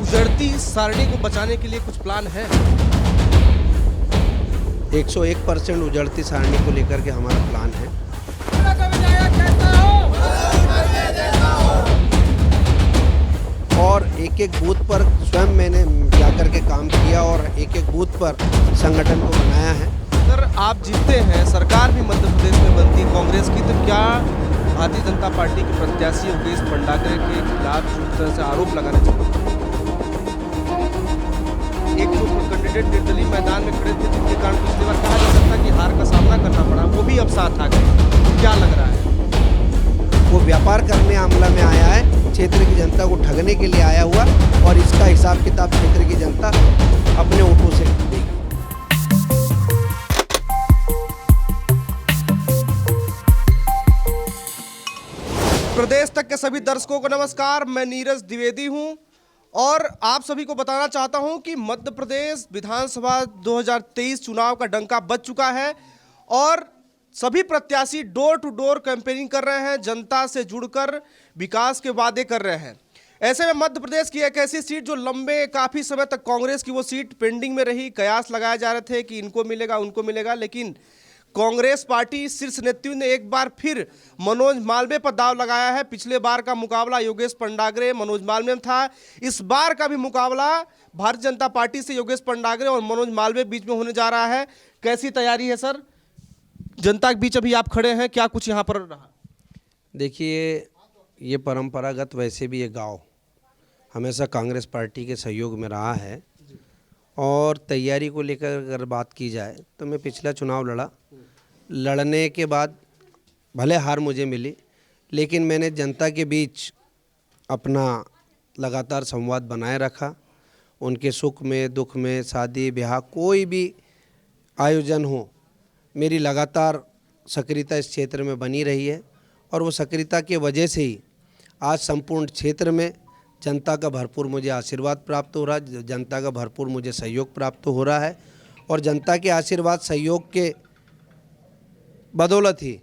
उजड़ती सारणी को बचाने के लिए कुछ प्लान है? 101% उजड़ती सारणी को लेकर के हमारा प्लान है। और एक एक बूथ पर स्वयं मैंने जाकर के काम किया और एक एक बूथ पर संगठन को बनाया है। अगर आप जीतते हैं, सरकार भी मध्य प्रदेश में बनती कांग्रेस की, तो क्या भारतीय जनता पार्टी के प्रत्याशी योगेश पंडाग्रे के खिलाफ पूरी तरह से आरोप लगाने चाहिए? एक जो कैंडिडेट निर्दलीय मैदान में खड़े थे, जिनके कारण पिछली बार कहा जा सकता कि हार का सामना करना पड़ा, वो भी अब साथ आ गए। क्या लग रहा है? वो व्यापार करने आमला में आया है, क्षेत्र की जनता को ठगने के लिए आया हुआ, और इसका हिसाब किताब क्षेत्र की जनता अपने वोटों से देगी। प्रदेश तक के सभी दर्शकों को नमस्कार, मैं नीरज द्विवेदी हूं और आप सभी को बताना चाहता हूं कि मध्य प्रदेश विधानसभा 2023 चुनाव का डंका बज चुका है और सभी प्रत्याशी डोर टू डोर कैंपेनिंग कर रहे हैं, जनता से जुड़कर विकास के वादे कर रहे हैं। ऐसे में मध्य प्रदेश की एक ऐसी सीट जो लंबे काफ़ी समय तक कांग्रेस की वो सीट पेंडिंग में रही, कयास लगाए जा रहे थे कि इनको मिलेगा उनको मिलेगा, लेकिन कांग्रेस पार्टी शीर्ष नेतृत्व ने एक बार फिर मनोज मालवीय पर दाव लगाया है। पिछले बार का मुकाबला योगेश पंडाग्रे मनोज मालवीय में था, इस बार का भी मुकाबला भारतीय जनता पार्टी से योगेश पंडाग्रे और मनोज मालवीय बीच में होने जा रहा है। कैसी तैयारी है सर? जनता के बीच अभी आप खड़े हैं, क्या कुछ यहाँ पर रहा? देखिए, ये परंपरागत वैसे भी ये गांव हमेशा कांग्रेस पार्टी के सहयोग में रहा है, और तैयारी को लेकर अगर बात की जाए तो मैं पिछला चुनाव लड़ने के बाद भले हार मुझे मिली, लेकिन मैंने जनता के बीच अपना लगातार संवाद बनाए रखा। उनके सुख में, दुख में, शादी ब्याह कोई भी आयोजन हो, मेरी लगातार सक्रियता इस क्षेत्र में बनी रही है, और वो सक्रियता की वजह से ही आज संपूर्ण क्षेत्र में जनता का भरपूर मुझे आशीर्वाद प्राप्त हो रहा है, जनता का भरपूर मुझे सहयोग प्राप्त हो रहा है, और जनता के आशीर्वाद सहयोग के बदौलत ही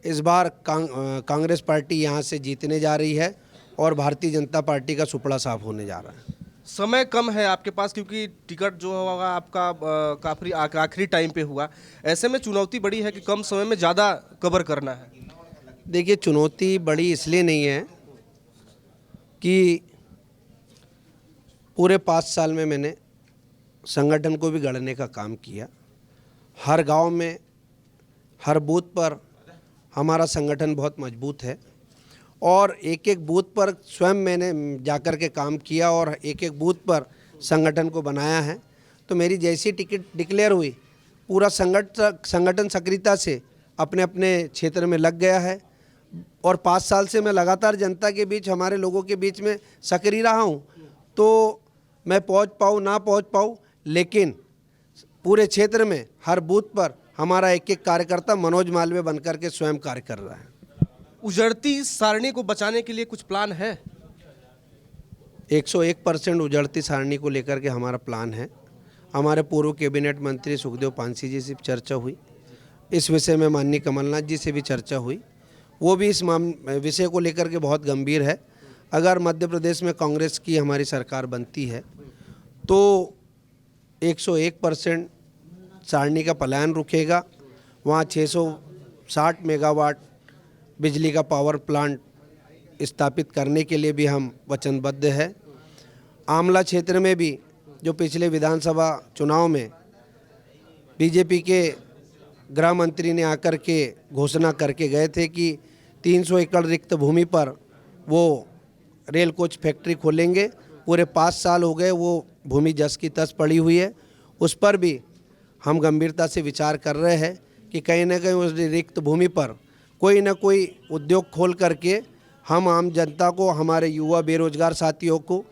इस बार कांग्रेस पार्टी यहाँ से जीतने जा रही है और भारतीय जनता पार्टी का सुपड़ा साफ होने जा रहा है। समय कम है आपके पास, क्योंकि टिकट जो होगा आपका काफी आखिरी टाइम पे हुआ। ऐसे में चुनौती बड़ी है कि कम समय में ज़्यादा कवर करना है। देखिए, चुनौती बड़ी इसलिए नहीं है कि पूरे 5 साल में मैंने संगठन को भी गढ़ने का काम किया। हर गांव में, हर बूथ पर हमारा संगठन बहुत मजबूत है, और एक एक बूथ पर स्वयं मैंने जाकर के काम किया और एक एक बूथ पर संगठन को बनाया है। तो मेरी जैसी टिकट डिक्लेयर हुई, पूरा संगठन सक्रियता से अपने अपने क्षेत्र में लग गया है, और 5 साल से मैं लगातार जनता के बीच, हमारे लोगों के बीच में सक्रिय रहा हूँ। तो मैं पहुँच पाऊँ ना पहुँच पाऊँ, लेकिन पूरे क्षेत्र में हर बूथ पर हमारा एक एक कार्यकर्ता मनोज मालवीय बनकर के स्वयं कार्य कर रहा है। उजड़ती सारणी को बचाने के लिए कुछ प्लान है? 101% उजड़ती सारणी को लेकर के हमारा प्लान है। हमारे पूर्व कैबिनेट मंत्री सुखदेव पांसी जी से चर्चा हुई, इस विषय में माननीय कमलनाथ जी से भी चर्चा हुई। वो भी इस विषय को लेकर के बहुत गंभीर है। अगर मध्य प्रदेश में कांग्रेस की हमारी सरकार बनती है तो 101% सारणी का पलायन रुकेगा। वहाँ 660 मेगावाट बिजली का पावर प्लांट स्थापित करने के लिए भी हम वचनबद्ध है। आमला क्षेत्र में भी जो पिछले विधानसभा चुनाव में बीजेपी के गृह मंत्री ने आकर के घोषणा करके गए थे कि 300 एकड़ रिक्त भूमि पर वो रेल कोच फैक्ट्री खोलेंगे, पूरे 5 साल हो गए, वो भूमि जस की तस पड़ी हुई है। उस पर भी हम गंभीरता से विचार कर रहे हैं कि कहीं ना कहीं उस रिक्त भूमि पर कोई ना कोई उद्योग खोल करके हम आम जनता को, हमारे युवा बेरोजगार साथियों को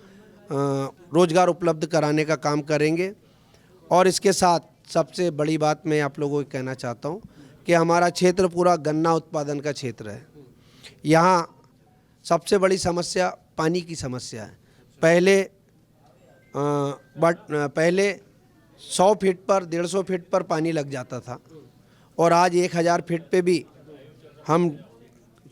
रोजगार उपलब्ध कराने का काम करेंगे। और इसके साथ सबसे बड़ी बात मैं आप लोगों को कहना चाहता हूँ कि हमारा क्षेत्र पूरा गन्ना उत्पादन का क्षेत्र है। यहाँ सबसे बड़ी समस्या पानी की समस्या है। पहले 100 फीट पर, 150 फीट पर पानी लग जाता था, और आज 1000 फीट पे भी हम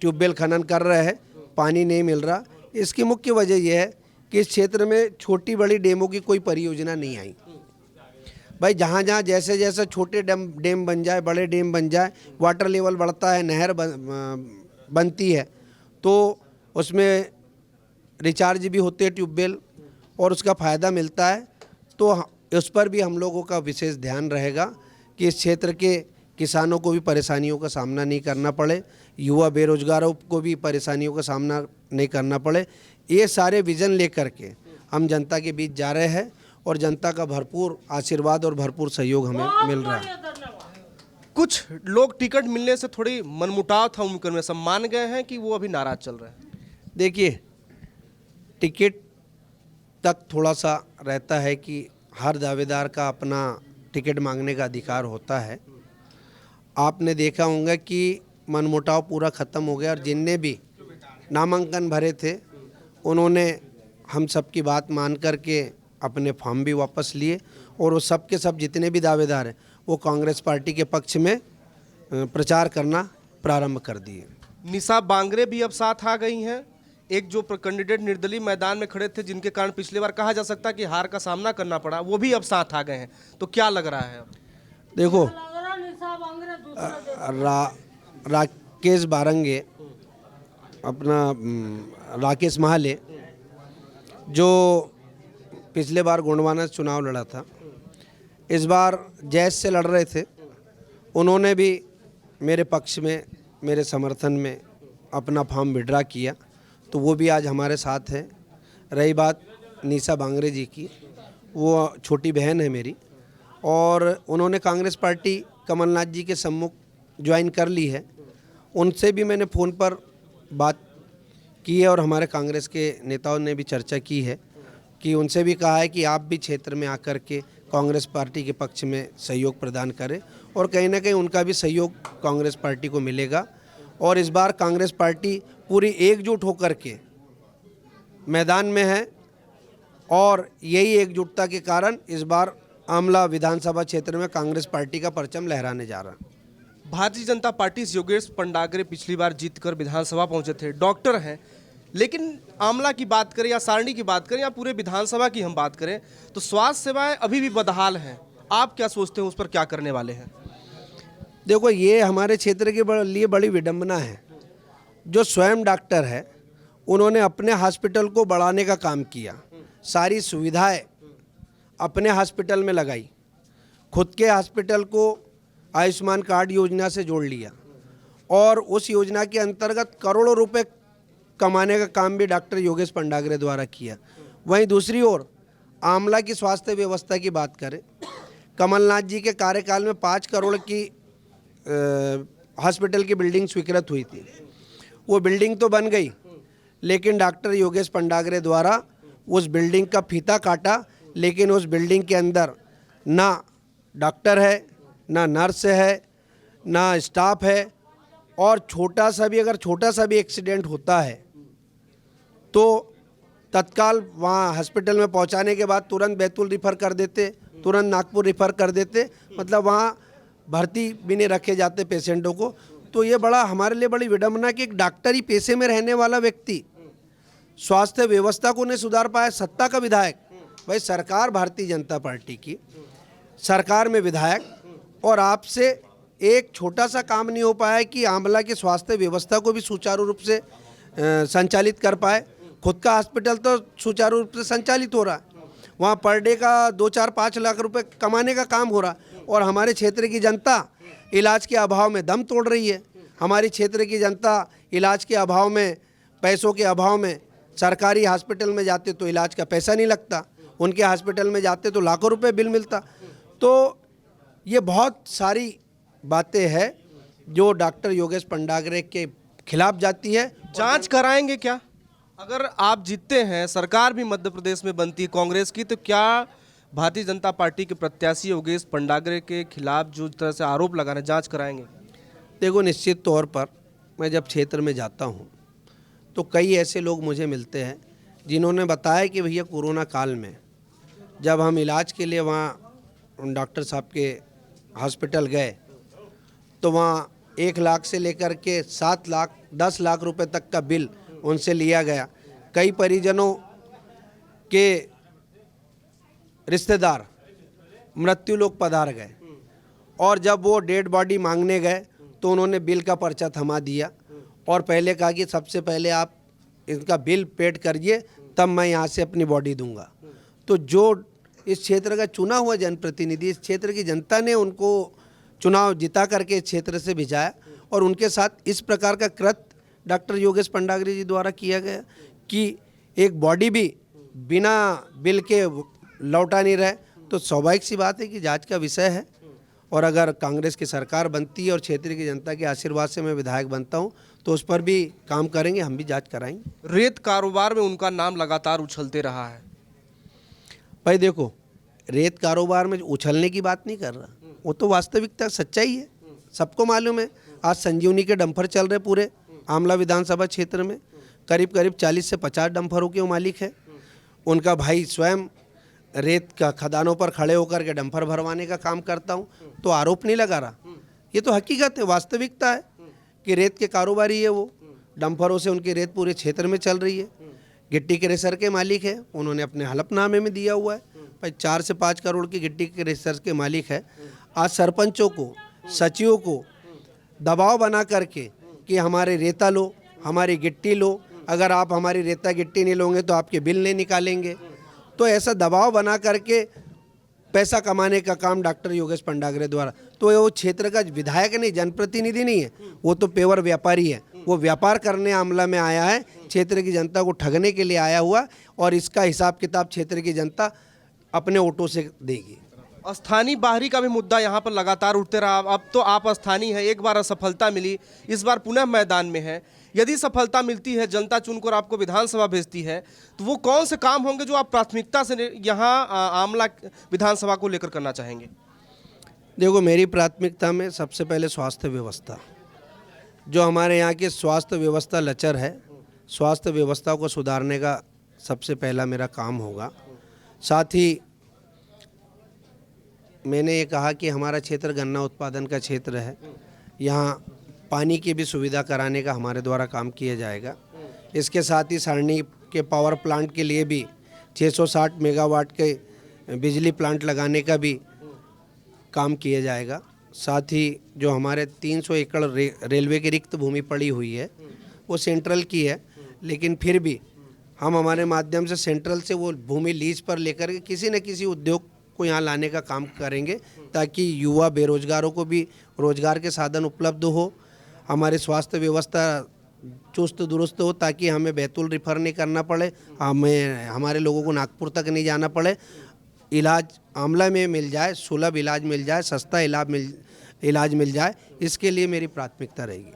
ट्यूबवेल खनन कर रहे हैं, पानी नहीं मिल रहा। इसकी मुख्य वजह यह है कि इस क्षेत्र में छोटी बड़ी डैमों की कोई परियोजना नहीं आई। भाई जहाँ जहाँ जैसे जैसे छोटे डैम बन जाए, बड़े डैम बन जाए, वाटर लेवल बढ़ता है, नहर बनती है, तो उसमें रिचार्ज भी होते हैं ट्यूबवेल और उसका फ़ायदा मिलता है। तो उस पर भी हम लोगों का विशेष ध्यान रहेगा कि इस क्षेत्र के किसानों को भी परेशानियों का सामना नहीं करना पड़े, युवा बेरोजगारों को भी परेशानियों का सामना नहीं करना पड़े। ये सारे विज़न लेकर के हम जनता के बीच जा रहे हैं और जनता का भरपूर आशीर्वाद और भरपूर सहयोग हमें मिल रहा है। कुछ लोग टिकट मिलने से थोड़ी मनमुटाव था उनके में, सब मान गए हैं कि वो अभी नाराज चल रहे हैं? देखिए, टिकट तक थोड़ा सा रहता है कि हर दावेदार का अपना टिकट मांगने का अधिकार होता है। आपने देखा होगा कि मनमुटाव पूरा ख़त्म हो गया और जिनने भी नामांकन भरे थे उन्होंने हम सब की बात मान कर के अपने फॉर्म भी वापस लिए और वो सब के सब जितने भी दावेदार हैं वो कांग्रेस पार्टी के पक्ष में प्रचार करना प्रारंभ कर दिए। निशा बांगरे भी अब साथ आ गई हैं। एक जो कैंडिडेट निर्दलीय मैदान में खड़े थे, जिनके कारण पिछली बार कहा जा सकता है कि हार का सामना करना पड़ा, वो भी अब साथ आ गए हैं। तो क्या लग रहा है अब? देखो, राकेश बारंगे, अपना राकेश महाले, जो पिछले बार गोंडवाना से चुनाव लड़ा था, इस बार जैस से लड़ रहे थे, उन्होंने भी मेरे पक्ष में, मेरे समर्थन में अपना फॉर्म विड्रा किया, तो वो भी आज हमारे साथ हैं। रही बात निशा बांगरे जी की, वो छोटी बहन है मेरी और उन्होंने कांग्रेस पार्टी कमलनाथ जी के सम्मुख ज्वाइन कर ली है। उनसे भी मैंने फ़ोन पर बात की है और हमारे कांग्रेस के नेताओं ने भी चर्चा की है कि उनसे भी कहा है कि आप भी क्षेत्र में आकर के कांग्रेस पार्टी के पक्ष में सहयोग प्रदान करें और कहीं ना कहीं उनका भी सहयोग कांग्रेस पार्टी को मिलेगा। और इस बार कांग्रेस पार्टी पूरी एकजुट होकर के मैदान में है और यही एकजुटता के कारण इस बार आमला विधानसभा क्षेत्र में कांग्रेस पार्टी का परचम लहराने जा रहा है। भारतीय जनता पार्टी से योगेश पंडागरे पिछली बार जीतकर विधानसभा पहुंचे थे, डॉक्टर हैं, लेकिन आमला की बात करें या सारणी की बात करें या पूरे विधानसभा की हम बात करें तो स्वास्थ्य सेवाएं अभी भी बदहाल हैं। आप क्या सोचते हैं, उस पर क्या करने वाले हैं? देखो, ये हमारे क्षेत्र के लिए बड़ी विडंबना है। जो स्वयं डॉक्टर है उन्होंने अपने हॉस्पिटल को बढ़ाने का काम किया, सारी सुविधाएं अपने हॉस्पिटल में लगाई, खुद के हॉस्पिटल को आयुष्मान कार्ड योजना से जोड़ लिया और उस योजना के अंतर्गत करोड़ों रुपए कमाने का काम भी डॉक्टर योगेश पंडागरे द्वारा किया। वहीं दूसरी ओर आमला की स्वास्थ्य व्यवस्था की बात करें, कमलनाथ जी के कार्यकाल में 5 करोड़ की हॉस्पिटल की बिल्डिंग स्वीकृत हुई थी। वो बिल्डिंग तो बन गई, लेकिन डॉक्टर योगेश पंडागरे द्वारा उस बिल्डिंग का फीता काटा, लेकिन उस बिल्डिंग के अंदर ना डॉक्टर है, ना नर्स है, ना स्टाफ है और छोटा सा भी एक्सीडेंट होता है तो तत्काल वहाँ हॉस्पिटल में पहुँचाने के बाद तुरंत बैतूल रिफ़र कर देते, तुरंत नागपुर रिफ़र कर देते, मतलब वहाँ भर्ती भी नहीं रखे जाते पेशेंटों को। तो ये बड़ा हमारे लिए बड़ी विडंबना कि एक डॉक्टरी पेशे में रहने वाला व्यक्ति स्वास्थ्य व्यवस्था को नहीं सुधार पाया। सत्ता का विधायक, भाई सरकार भारतीय जनता पार्टी की सरकार में विधायक और आपसे एक छोटा सा काम नहीं हो पाया कि आमला की स्वास्थ्य व्यवस्था को भी सुचारू रूप से संचालित कर पाए। खुद का हॉस्पिटल तो सुचारू रूप से संचालित हो रहा है, वहाँ पर डे का 2-4-5 लाख रुपए कमाने का काम हो रहा और हमारे क्षेत्र की जनता इलाज के अभाव में दम तोड़ रही है। हमारी क्षेत्र की जनता इलाज के अभाव में, पैसों के अभाव में सरकारी हॉस्पिटल में जाते तो इलाज का पैसा नहीं लगता, उनके हॉस्पिटल में जाते तो लाखों रुपए बिल मिलता। तो ये बहुत सारी बातें हैं जो डॉक्टर योगेश पंडागरे के खिलाफ जाती है। जांच कराएंगे क्या? अगर आप जीतते हैं, सरकार भी मध्य प्रदेश में बनती है कांग्रेस की, तो क्या भारतीय जनता पार्टी के प्रत्याशी योगेश पंडागरे के खिलाफ जो तरह से आरोप लगा रहे हैं, जांच कराएंगे? देखो, निश्चित तौर पर मैं जब क्षेत्र में जाता हूँ तो कई ऐसे लोग मुझे मिलते हैं जिन्होंने बताया कि भैया कोरोना काल में जब हम इलाज के लिए वहाँ डॉक्टर साहब के हॉस्पिटल गए तो वहाँ 1 लाख से लेकर के 7 लाख 10 लाख रुपए तक का बिल उनसे लिया गया। कई परिजनों के रिश्तेदार मृत्यु लोक पधार गए और जब वो डेड बॉडी मांगने गए तो उन्होंने बिल का पर्चा थमा दिया और पहले कहा कि सबसे पहले आप इनका बिल पेड करिए तब मैं यहाँ से अपनी बॉडी दूंगा। तो जो इस क्षेत्र का चुना हुआ जनप्रतिनिधि, इस क्षेत्र की जनता ने उनको चुनाव जिता करके इस क्षेत्र से भिजाया और उनके साथ इस प्रकार का कृत्य डॉक्टर योगेश पंडाग्रे जी द्वारा किया गया कि एक बॉडी भी बिना बिल के लौटा नहीं रहे, तो स्वाभाविक सी बात है कि जांच का विषय है। और अगर कांग्रेस की सरकार बनती है और क्षेत्र की जनता के आशीर्वाद से मैं विधायक बनता हूं तो उस पर भी काम करेंगे, हम भी जांच कराएंगे। रेत कारोबार में उनका नाम लगातार उछलते रहा है। भाई देखो, रेत कारोबार में उछलने की बात नहीं कर रहा, वो तो वास्तविकता सच्चाई है, सबको मालूम है। आज संजीवनी के डंपर चल रहे पूरे आमला विधानसभा क्षेत्र में, करीब करीब 40 से 50 डंपरों के वो मालिक है। उनका भाई स्वयं रेत का खदानों पर खड़े होकर के डंपर भरवाने का काम करता हूँ, तो आरोप नहीं लगा रहा, ये तो हकीकत है, वास्तविकता है कि रेत के कारोबारी है वो। डंपरों से उनकी रेत पूरे क्षेत्र में चल रही है। गिट्टी क्रेशर के मालिक है, उन्होंने अपने हलफनामे में दिया हुआ है भाई 4 से 5 करोड़ की गिट्टी क्रेशर के मालिक है। आज सरपंचों को, सचिवों को दबाव बना करके कि हमारे रेता लो, हमारी गिट्टी लो, अगर आप हमारी रेता गिट्टी नहीं लोगे तो आपके बिल नहीं निकालेंगे, तो ऐसा दबाव बना करके पैसा कमाने का काम डॉक्टर योगेश पंडाग्रे द्वारा। तो वो क्षेत्र का विधायक नहीं, जनप्रतिनिधि नहीं है, वो तो पेवर व्यापारी है। वो व्यापार करने आमला में आया है, क्षेत्र की जनता को ठगने के लिए आया हुआ, और इसका हिसाब किताब क्षेत्र की जनता अपने वोटों से देगी। स्थानीय बाहरी का भी मुद्दा यहाँ पर लगातार उठते रहा। अब तो आप स्थानीय है, एक बार असफलता मिली, इस बार पुनः मैदान में है। यदि सफलता मिलती है, जनता चुनकर आपको विधानसभा भेजती है, तो वो कौन से काम होंगे जो आप प्राथमिकता से यहाँ आमला विधानसभा को लेकर करना चाहेंगे? देखो, मेरी प्राथमिकता में सबसे पहले स्वास्थ्य व्यवस्था, जो हमारे यहाँ की स्वास्थ्य व्यवस्था लचर है, स्वास्थ्य व्यवस्था को सुधारने का सबसे पहला मेरा काम होगा। साथ ही मैंने ये कहा कि हमारा क्षेत्र गन्ना उत्पादन का क्षेत्र है, यहाँ पानी की भी सुविधा कराने का हमारे द्वारा काम किया जाएगा। इसके साथ ही सारणी के पावर प्लांट के लिए भी 660 मेगावाट के बिजली प्लांट लगाने का भी काम किया जाएगा। साथ ही जो हमारे 300 एकड़ रेलवे की रिक्त भूमि पड़ी हुई है, वो सेंट्रल की है, लेकिन फिर भी हम हमारे माध्यम से सेंट्रल से वो भूमि लीज पर लेकर के किसी न किसी उद्योग को यहाँ लाने का काम करेंगे, ताकि युवा बेरोजगारों को भी रोजगार के साधन उपलब्ध हो, हमारी स्वास्थ्य व्यवस्था चुस्त दुरुस्त हो, ताकि हमें बैतूल रिफ़र नहीं करना पड़े, हमारे लोगों को नागपुर तक नहीं जाना पड़े, इलाज आमला में मिल जाए, सुलभ इलाज मिल जाए, सस्ता इलाज मिल जाए, इसके लिए मेरी प्राथमिकता रहेगी।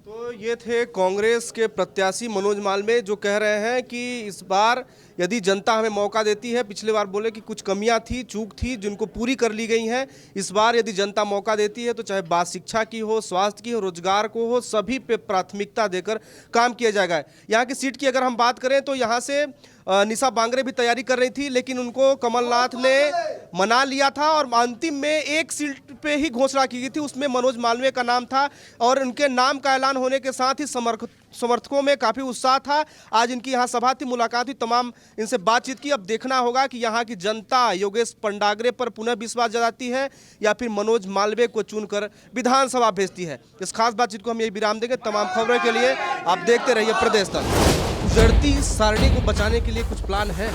तो ये थे कांग्रेस के प्रत्याशी मनोज मालवीय, जो कह रहे हैं कि इस बार यदि जनता हमें मौका देती है, पिछले बार बोले कि कुछ कमियां थी, चूक थी, जिनको पूरी कर ली गई हैं, इस बार यदि जनता मौका देती है तो चाहे बात शिक्षा की हो, स्वास्थ्य की हो, रोजगार को हो, सभी पे प्राथमिकता देकर काम किया जाएगा। यहाँ की सीट की अगर हम बात करें तो यहाँ से निशा बांगरे भी तैयारी कर रही थी, लेकिन उनको कमलनाथ ने मना लिया था और अंतिम में एक सीट पे ही घोषणा की गई थी, उसमें मनोज मालवीय का नाम था और उनके नाम का ऐलान होने के साथ ही समर्थकों में काफ़ी उत्साह था। आज इनकी यहाँ सभा थी, मुलाकात हुई, तमाम इनसे बातचीत की। अब देखना होगा कि यहाँ की जनता योगेश पंडाग्रे पर पुनः विश्वास जताती है या फिर मनोज मालवीय को चुनकर विधानसभा भेजती है। इस खास बातचीत को हम यही विराम देंगे। तमाम खबरों के लिए आप देखते रहिए प्रदेश तक। उजड़ती सारणी को बचाने के लिए कुछ प्लान है?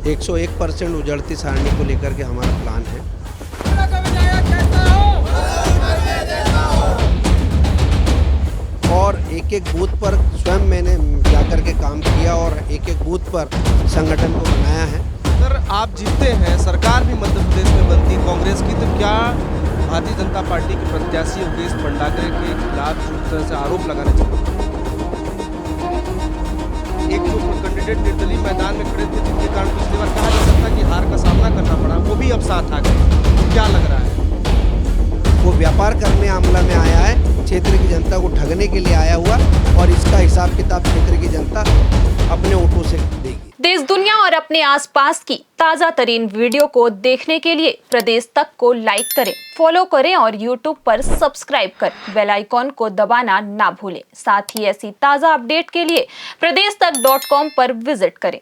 101% उजड़ती सारणी को लेकर के हमारा प्लान है। और एक एक बूथ पर स्वयं मैंने जाकर के काम किया और एक एक बूथ पर संगठन को बनाया है। अगर आप जीतते हैं, सरकार भी मध्य प्रदेश में बनती कांग्रेस की, तो क्या भारतीय जनता पार्टी के प्रत्याशी योगेश पंडाग्रे के खिलाफ पूरी तरह से आरोप लगाने चाहिए? एक जो कैंडिडेट निर्दलीय मैदान में खड़े थे, जिनके कारण पिछली बार कहा जा सकता कि हार का सामना करना पड़ा, वो भी अब साथ आ गए, क्या लग रहा है? वो व्यापार करने आमला में आया है, क्षेत्र की जनता को ठगने के लिए आया हुआ, और इसका हिसाब किताब क्षेत्र की जनता अपने वोटों से देगी। देश दुनिया और अपने आसपास की ताजा तरीन वीडियो को देखने के लिए प्रदेश तक को लाइक करें, फॉलो करें और यूट्यूब पर सब्सक्राइब कर बेल आइकॉन को दबाना ना भूलें। साथ ही ऐसी ताजा अपडेट के लिए pradesh tak.com पर विजिट करें।